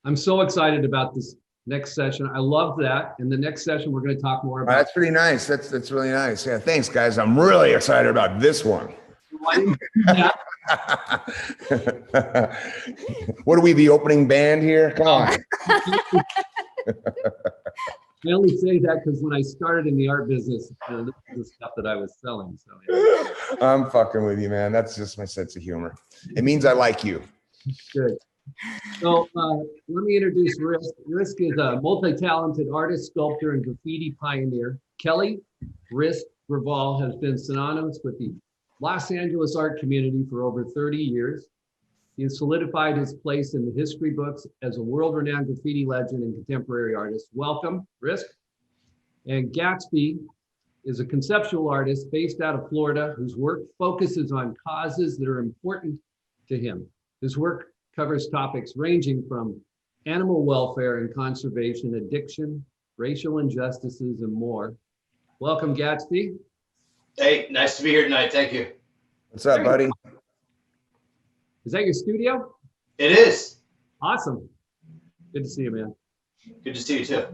I'm so excited about this next session. I love that. In the next session, we're going to talk more about. That's pretty nice. That's really nice. Yeah, thanks, guys. I'm really excited about this one. What are we, the opening band here? Come on. I only say that because when I started in the art business, this is the stuff that I was selling. So yeah. I'm fucking with you, man. That's just my sense of humor. It means I like you. Good. So let me introduce Risk. Risk is a multi-talented artist, sculptor, and graffiti pioneer. Kelly Risk Raval has been synonymous with the Los Angeles art community for over 30 years. He has solidified his place in the history books as a world-renowned graffiti legend and contemporary artist. Welcome, Risk. And GATSBY is a conceptual artist based out of Florida whose work focuses on causes that are important to him. His work covers topics ranging from animal welfare and conservation, addiction, racial injustices, and more. Welcome, GATSBY. Hey, nice to be here tonight. Thank you. What's up, buddy? Is that your studio? It is. Awesome. Good to see you, man. Good to see you too.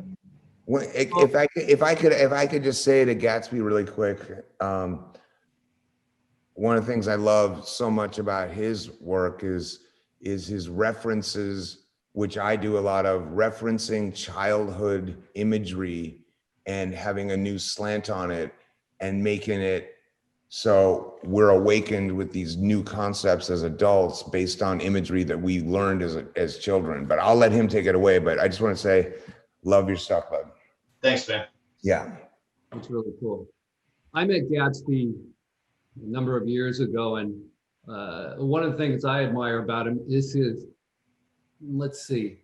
Well, if I could just say to GATSBY really quick, one of the things I love so much about his work is his references, which I do a lot of, referencing childhood imagery and having a new slant on it and making it so we're awakened with these new concepts as adults based on imagery that we learned as children. But I'll let him take it away. But I just want to say, love your stuff, bud. Thanks, man. Yeah. That's really cool. I met GATSBY a number of years ago, and one of the things I admire about him is his, let's see,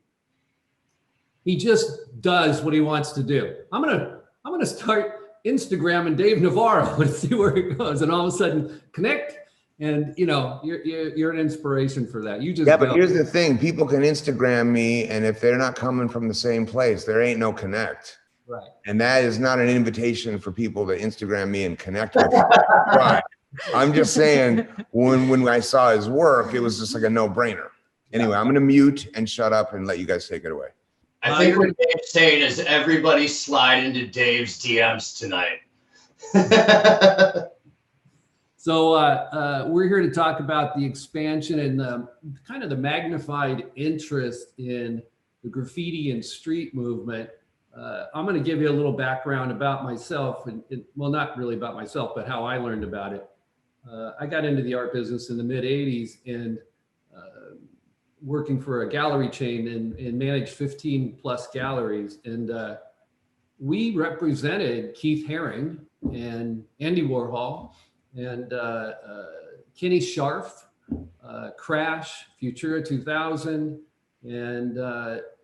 he just does what he wants to do. I'm gonna start Instagram Dave Navarro and see where it goes, and all of a sudden connect, and you know, you're an inspiration for that. You just But here's the thing: people can Instagram me, and if they're not coming from the same place, there ain't no connect. Right. And that is not an invitation for people to Instagram me and connect with me. Right. I'm just saying, when I saw his work, it was just like a no-brainer. Anyway, I'm gonna mute and shut up and let you guys take it away. I think what Dave's saying is everybody slide into Dave's DMs tonight. So we're here to talk about the expansion and the kind of the magnified interest in the graffiti and street movement. I'm going to give you a little background about myself, and well, not really about myself, but how I learned about it. I got into the art business in the mid 80s and working for a gallery chain and managed 15 plus galleries. And we represented Keith Haring and Andy Warhol and Kenny Scharf, Crash, Futura 2000. And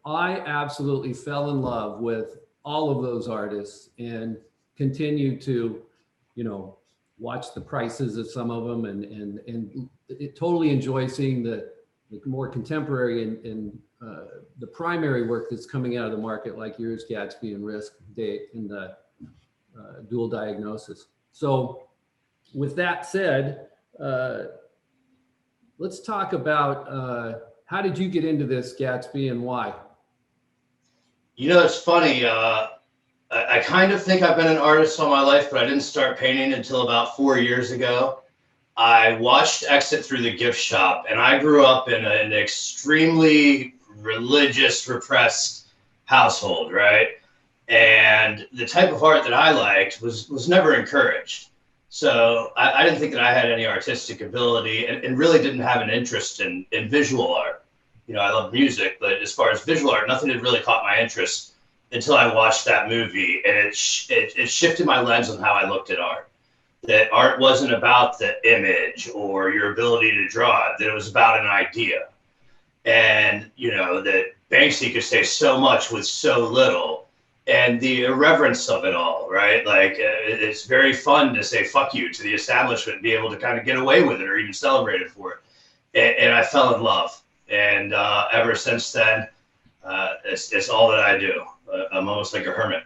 I absolutely fell in love with all of those artists and continue to, you know, watch the prices of some of them and it totally enjoy seeing the more contemporary and the primary work that's coming out of the market, like yours, GATSBY and Risk, in the dual diagnosis. So with that said, let's talk about how did you get into this, GATSBY, and why? You know, it's funny. I kind of think I've been an artist all my life, but I didn't start painting until about 4 years ago. I watched Exit Through the Gift Shop, and I grew up in an extremely religious, repressed household, right? And the type of art that I liked was never encouraged. So I didn't think that I had any artistic ability and really didn't have an interest in visual art. You know, I love music, but as far as visual art, nothing had really caught my interest until I watched that movie, and it shifted my lens on how I looked at art. That art wasn't about the image or your ability to draw it, that it was about an idea. And, you know, that Banksy could say so much with so little, and the irreverence of it all, right? Like, it's very fun to say fuck you to the establishment and be able to kind of get away with it or even celebrate it for it. And I fell in love. And ever since then, it's all that I do. I'm almost like a hermit.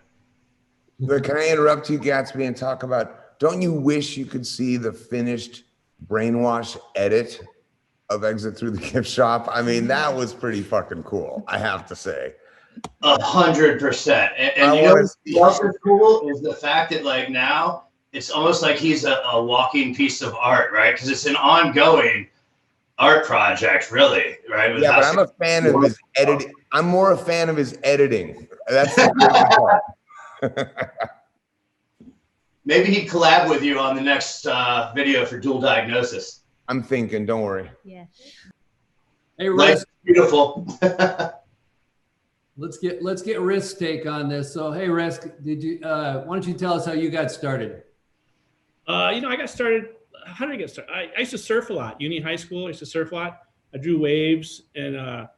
But can I interrupt you, GATSBY, and talk about, don't you wish you could see the finished Brainwash edit of Exit Through the Gift Shop. I mean, that was pretty fucking cool, I have to say. 100%. And you know what else is cool is the fact that like now it's almost like he's a walking piece of art, right? Because it's an ongoing art project, really, right? Yeah, but I'm a fan of his editing. I'm more a fan of his editing. That's the crazy part. Maybe he'd collab with you on the next video for Dual Diagnosis. I'm thinking, don't worry. Yeah. Hey, Risk. Beautiful. Let's get Risk's take on this. So, hey, Risk, why don't you tell us how you got started? I got started. How did I get started? I used to surf a lot. High school, I used to surf a lot. I drew waves and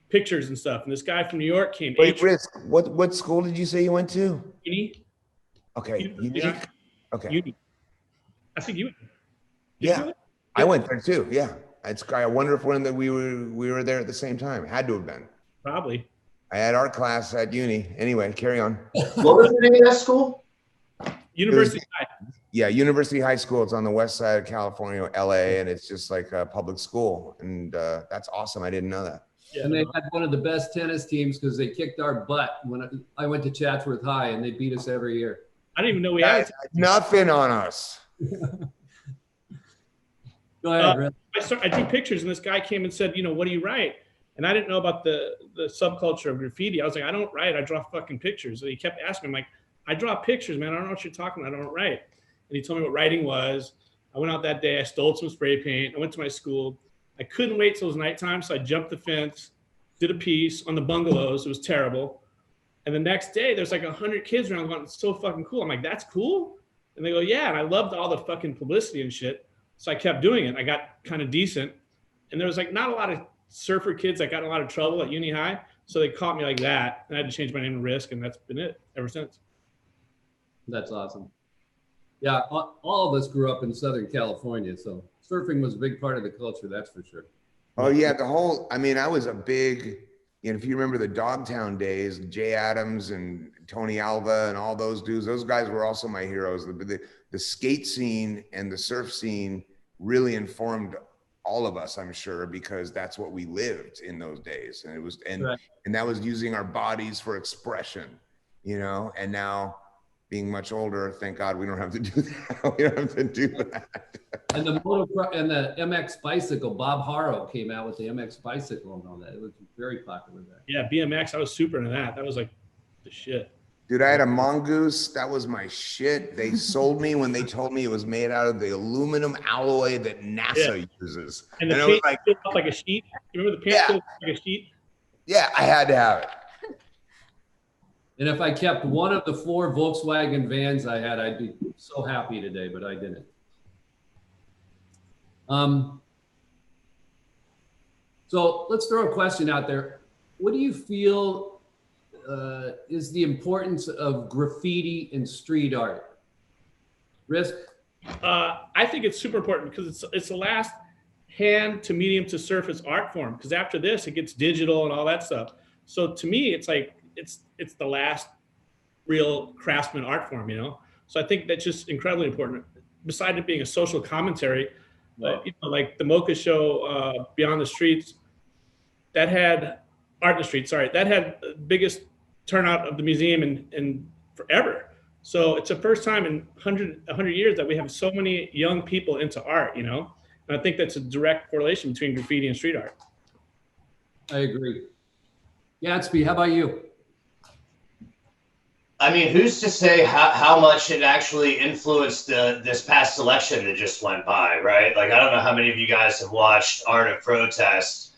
pictures and stuff. And this guy from New York came. Wait, Risk, what school did you say you went to? Uni. Okay. Yeah. Okay. Uni. I think you. Yeah, I went there too. Yeah, I wonder if we were there at the same time. Had to have been. Probably. I had art class at uni. Anyway, carry on. What was the name of that school? University. Yeah, University High School. It's on the west side of California, LA, and it's just like a public school, and that's awesome. I didn't know that. Yeah, And they had one of the best tennis teams because they kicked our butt when I went to Chatsworth High, and they beat us every year. I didn't even know we had nothing on us. Go ahead, Risk. I drew pictures, and this guy came and said, what do you write? And I didn't know about the subculture of graffiti. I was like, I don't write. I draw fucking pictures. And he kept asking me, I'm like, I draw pictures, man. I don't know what you're talking about. I don't write. And he told me what writing was. I went out that day. I stole some spray paint. I went to my school. I couldn't wait till it was nighttime, so I jumped the fence, did a piece on the bungalows. It was terrible. And the next day, there's like 100 kids around going, it's so fucking cool. I'm like, that's cool? And they go, yeah. And I loved all the fucking publicity and shit. So I kept doing it. I got kind of decent. And there was like not a lot of surfer kids that got in a lot of trouble at uni high. So they caught me like that. And I had to change my name to Risk. And that's been it ever since. That's awesome. Yeah, all of us grew up in Southern California, so surfing was a big part of the culture, that's for sure. Oh yeah, I was a big, if you remember the Dogtown days, Jay Adams and Tony Alva and all those dudes, those guys were also my heroes. The skate scene and the surf scene really informed all of us, I'm sure, because that's what we lived in those days. And it was, and that was using our bodies for expression, and now being much older, thank God we don't have to do that. We don't have to do that. And the MX bicycle, Bob Harrow came out with the MX bicycle and all that. It was very popular there. Yeah, BMX, I was super into that. That was like the shit. Dude, I had a Mongoose. That was my shit. They sold me when they told me it was made out of the aluminum alloy that NASA uses. And the it paint was like, up like a sheet. You remember the paint like a sheet? Yeah, I had to have it. And if I kept one of the 4 Volkswagen vans I had, I'd be so happy today, but I didn't. So let's throw a question out there. What do you feel is the importance of graffiti in street art? Risk? I think it's super important because it's the last hand to medium to surface art form. Because after this, it gets digital and all that stuff. So to me, it's like it's the last real craftsman art form, So I think that's just incredibly important. Besides it being a social commentary, like the Mocha show, Beyond the Streets, that had Art in the Street. Sorry, that had the biggest turnout of the museum in forever. So it's the first time in 100 years that we have so many young people into art, And I think that's a direct correlation between graffiti and street art. I agree. Gatsby, how about you? I mean, who's to say how much it actually influenced this past election that just went by, right? Like, I don't know how many of you guys have watched Art of Protest,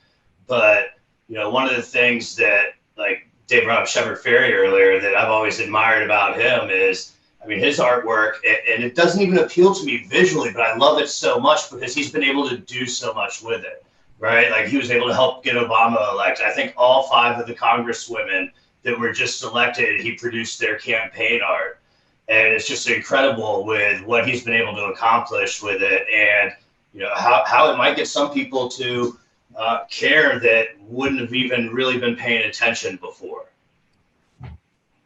but, one of the things that, like Dave brought up Shepard Fairey earlier, that I've always admired about him is, his artwork, and it doesn't even appeal to me visually, but I love it so much because he's been able to do so much with it, right? Like, he was able to help get Obama elected. I think all 5 of the congresswomen that were just elected, he produced their campaign art. And it's just incredible with what he's been able to accomplish with it. And, how it might get some people to care that wouldn't have even really been paying attention before.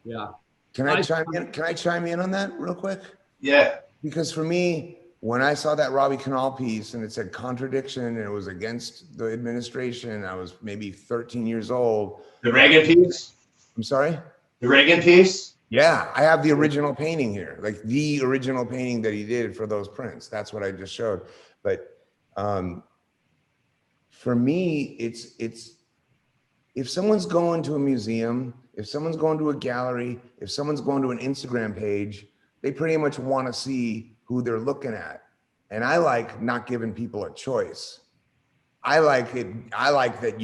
Yeah. Can I chime in on that real quick? Yeah. Because for me, when I saw that Robbie Canal piece and it said contradiction and it was against the administration, I was maybe 13 years old. The Reagan piece? I'm sorry? The Reagan piece? Yeah, I have the original painting here, like the original painting that he did for those prints. That's what I just showed. But for me, it's if someone's going to a museum, if someone's going to a gallery, if someone's going to an Instagram page, they pretty much want to see who they're looking at. And I like not giving people a choice. I like that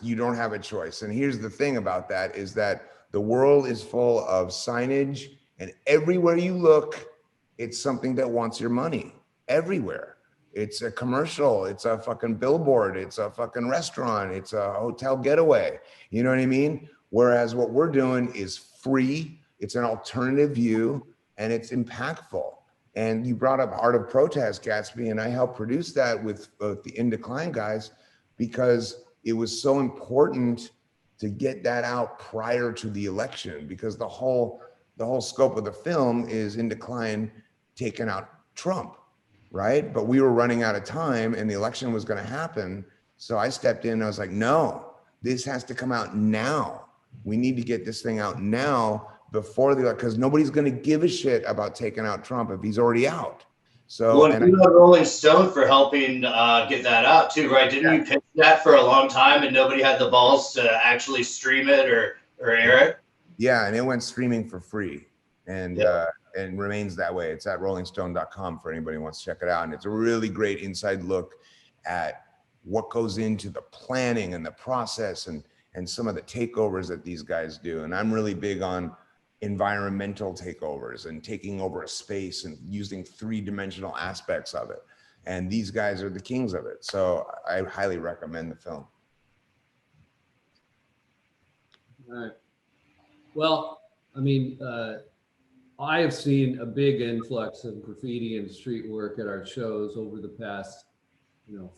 you don't have a choice. And here's the thing about that is that the world is full of signage, and everywhere you look, it's something that wants your money. Everywhere. It's a commercial, it's a fucking billboard, it's a fucking restaurant, it's a hotel getaway. You know what I mean? Whereas what we're doing is free, it's an alternative view, and it's impactful. And you brought up Art of Protest, Gatsby, and I helped produce that with the In Decline guys because it was so important to get that out prior to the election, because the whole scope of the film is In Decline taking out Trump, right? But we were running out of time and the election was going to happen. So I stepped in and I was like, no, this has to come out now. We need to get this thing out now before the, because nobody's going to give a shit about taking out Trump if he's already out. So, well, and you know Rolling Stone for helping get that out too, right? Didn't you pitch that for a long time and nobody had the balls to actually stream it or air it? Yeah, and it went streaming for free, and remains that way. It's at rollingstone.com for anybody who wants to check it out. And it's a really great inside look at what goes into the planning and the process and some of the takeovers that these guys do. And I'm really big on environmental takeovers and taking over a space and using three-dimensional aspects of it. And these guys are the kings of it. So I highly recommend the film. All right. Well, I mean, I have seen a big influx of graffiti and street work at our shows over the past,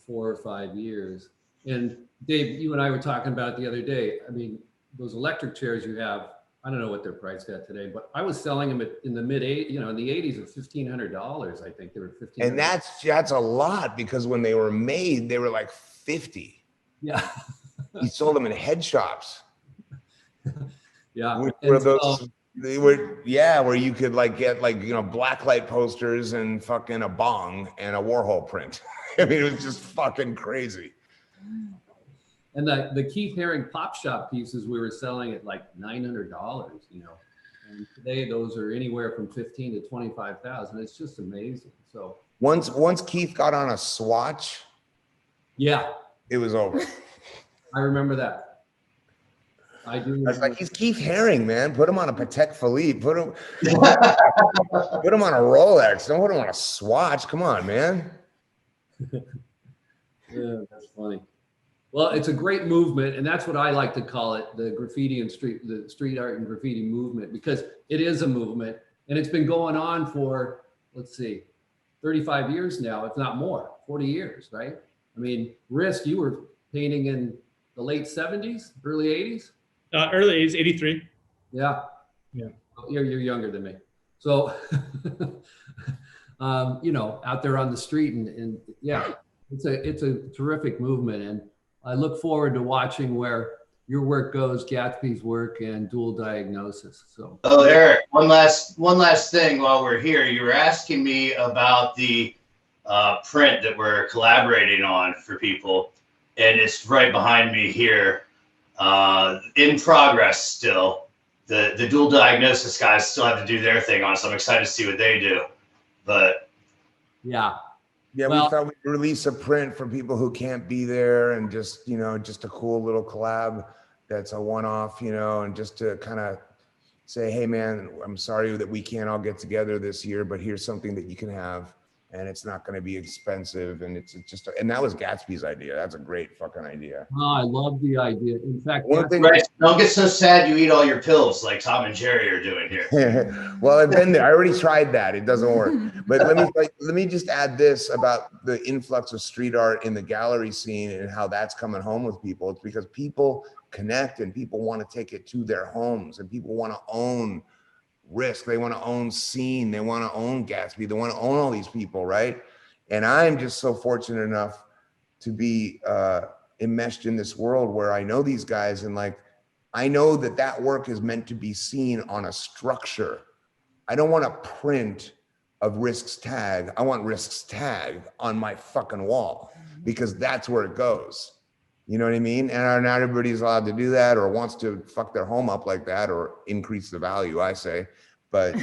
4 or 5 years. And Dave, you and I were talking about it the other day. I mean, those electric chairs you have, I don't know what they're priced at today, but I was selling them in the in the 80s at $1,500. I think they were $1,500. And that's a lot, because when they were made, they were like 50. Yeah. You sold them in head shops. Yeah. Were those, they were, where you could get blacklight posters and fucking a bong and a Warhol print. I mean, it was just fucking crazy. And the Keith Haring Pop Shop pieces we were selling at like $900, and today those are anywhere from 15 to 25,000. It's just amazing. So once Keith got on a swatch, it was over. I remember that. I do. I was like, he's Keith Haring, man. Put him on a Patek Philippe. Put him on a Rolex. Don't put him on a swatch. Come on, man. Yeah, that's funny. Well, it's a great movement, and that's what I like to call it, the graffiti and the street art and graffiti movement, because it is a movement, and it's been going on for, let's see, 35 years now, if not more, 40 years, right? I mean, Risk, you were painting in the late 70s, early 80s? Early 80s, 83. Yeah. Yeah. You're younger than me. So, out there on the street, and it's a terrific movement, and I look forward to watching where your work goes, Gatsby's work, and Dual Diagnosis. So. Oh, Eric, one last thing while we're here. You were asking me about the print that we're collaborating on for people, and it's right behind me here. In progress still. The Dual Diagnosis guys still have to do their thing on it, so I'm excited to see what they do. But yeah. Yeah, we thought we'd release a print for people who can't be there, and just a cool little collab that's a one-off, and just to kind of say, hey man, I'm sorry that we can't all get together this year, but here's something that you can have, and it's not going to be expensive, and it's just, and that was Gatsby's idea. That's a great fucking idea. Oh, I love the idea. In fact, right, don't get so sad you eat all your pills like Tom and Jerry are doing here. Well, I've been there. I already tried that. It doesn't work. But let me just add this about the influx of street art in the gallery scene and how that's coming home with people. It's because people connect and people want to take it to their homes, and people want to own Risk. They want to own Scene. They want to own Gatsby. They want to own all these people, right? And I'm just so fortunate enough to be enmeshed in this world where I know these guys, and like, I know that that work is meant to be seen on a structure. I don't want a print of Risk's tag. I want Risk's tag on my fucking wall, because that's where it goes. You know what I mean? And not everybody's allowed to do that or wants to fuck their home up like that or increase the value, I say. But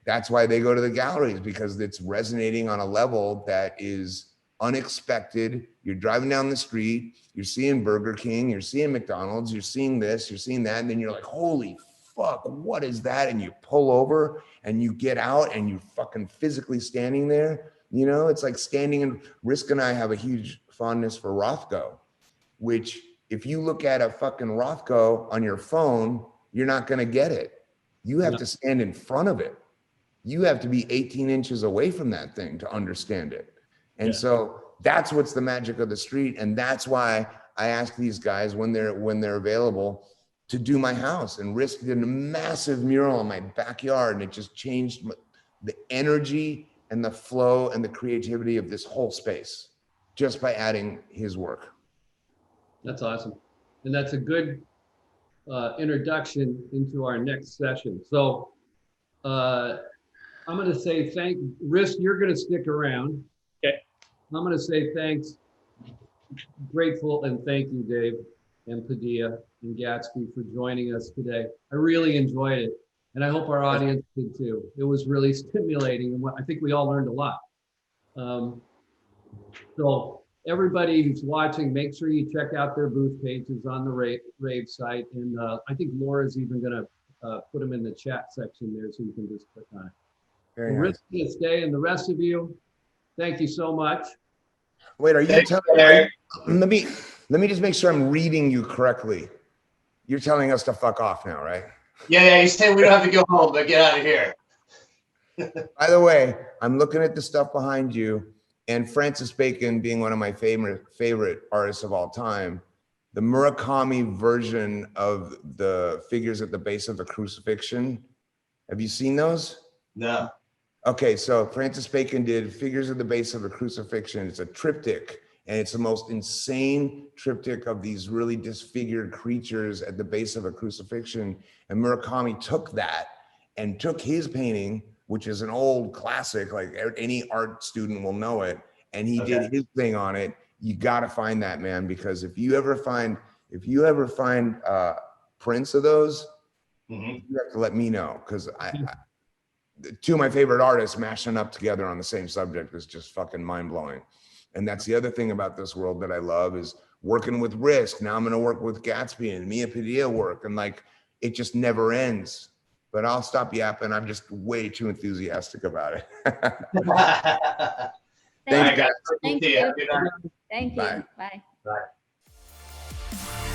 that's why they go to the galleries, because it's resonating on a level that is unexpected. You're driving down the street, you're seeing Burger King, you're seeing McDonald's, you're seeing this, you're seeing that, and then you're like, holy fuck, what is that? And you pull over and you get out and you fucking physically standing there. You know, it's like standing in. Risk and I have a huge fondness for Rothko, which if you look at a fucking Rothko on your phone, you're not going to get it. You have to stand in front of it. You have to be 18 inches away from that thing to understand it. And so that's what's the magic of the street. And that's why I ask these guys when they're available to do my house. And Risk did a massive mural in my backyard, and it just changed the energy and the flow and the creativity of this whole space just by adding his work. That's awesome. And that's a good introduction into our next session. So I'm going to say Risk, you're going to stick around. Okay. I'm going to say thanks, grateful, and thank you, Dave and PADHiA and Gatsby for joining us today. I really enjoyed it. And I hope our audience did too. It was really stimulating. And I think we all learned a lot. So everybody who's watching, make sure you check out their booth pages on the RAVE site. And I think Laura's even going to put them in the chat section there, so you can just click on it. Very nice. Risk this day, and the rest of you, thank you so much. Wait, are you telling me? Let me just make sure I'm reading you correctly. You're telling us to fuck off now, right? Yeah, you say we don't have to go home, but get out of here. By the way, I'm looking at the stuff behind you, and Francis Bacon being one of my favorite artists of all time, the Murakami version of the figures at the base of the crucifixion. Have you seen those? No. Okay, so Francis Bacon did Figures at the Base of a Crucifixion. It's a triptych, and it's the most insane triptych of these really disfigured creatures at the base of a crucifixion. And Murakami took that and took his painting, which is an old classic, like any art student will know it, and he did his thing on it. You got to find that, man, because if you ever find prints of those, you have to let me know, because two of my favorite artists mashing up together on the same subject is just fucking mind-blowing. And that's the other thing about this world that I love, is working with Risk. Now I'm going to work with Gatsby and Mia PADHiA work, and like, it just never ends. But I'll stop yapping. I'm just way too enthusiastic about it. Thank you. Thank you. Thank you. Bye. Bye. Bye.